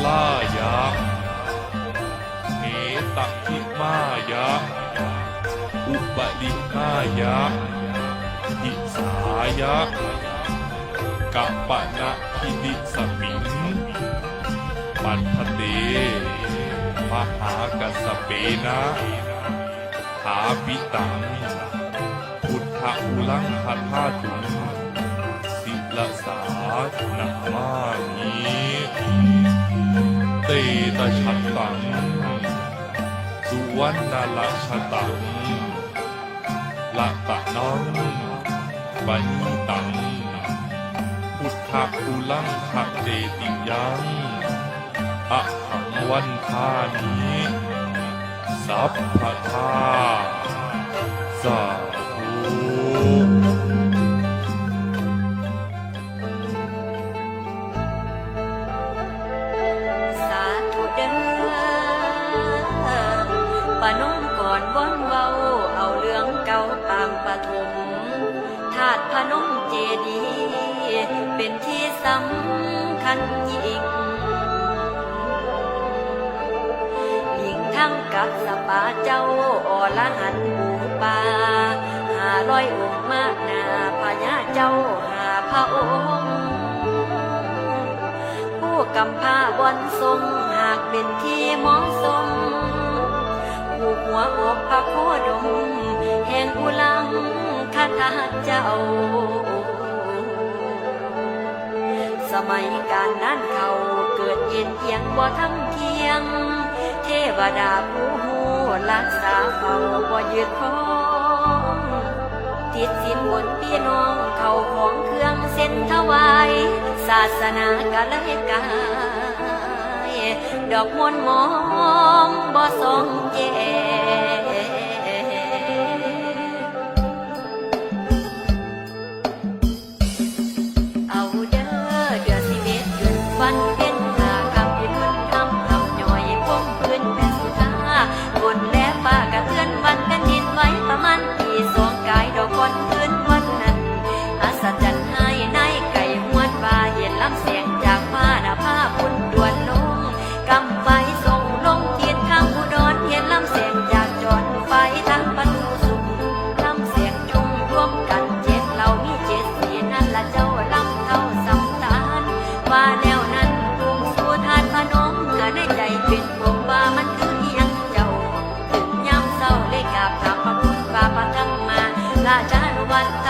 ลายะเหตทิมายะอุปดิมายะหิสายะกัปปะนะคิดิสมิงปันทเตมหากัสสเปนะถาปิตังพุทธอุลังคธาตุงศิลสานามามิเตตะชัตตังสุวรรณละชะตังละตะนังปัญตังพุทธอุลังคเตติยังอะหังวันทานิสัพพทาสาธุสาธุเด้อปะน้องก่อนว่อนเว้าเอาเรื่องเก่าตามปฐมธาตุพนมเจดีย์เป็นที่สำคัญยิ่งทั้งกับสปาเจ้าอรหันต์บูปา500 องค์มากนาพญาเจ้า5 พระองค์ผู้กำพร้าบอนทรงหากเป็นที่เหมาะสมผู้หัวอกพระโคดมแห่งอุลังคธาตุเจ้าสมัยการนั้นเขาเกิดเย็นเอียงบ่ทั้งเที่ยงเทวดาผู้หูรักษาเฝ้าบ่ยืดพ้องติดสินบนพี่น้องเขาของเครื่องเส้นถวายศาสนากะเลยกายดอกมนต์มองบ่สองแยเอาเด้อเดือน11 เดือนวันเพ็ญคำยืนขึ้นคำย่อยพงพื้นแผ่นสุธาบนและฟ้ากระเทือนวันกันดินไว้ประมาณปี2 กายดอกก่อนคืนวันนั้นอัศจรรย์ให้ในไก่หวนว่าเห็นลำแสงจากฟ้าหน้าผ้าพุ่นด่วนลงกำไฟส่งลงเทียนข้างอุดรเห็นลำแสงจากจอดไฟทางประตูสุขลำแสงจุ่มรวมกัน7 เรามี7 สีนั่นละเจ้าลำเท่าสำตาลว่าแนวนั้นลุงสู่ทานพนมก็ในใจเป็นผมว่ามันคือเอียงเจ้าถึงยามเศร้าเลยกราบถามพระพุทธว่าพระธรรมมาราชานุวัตร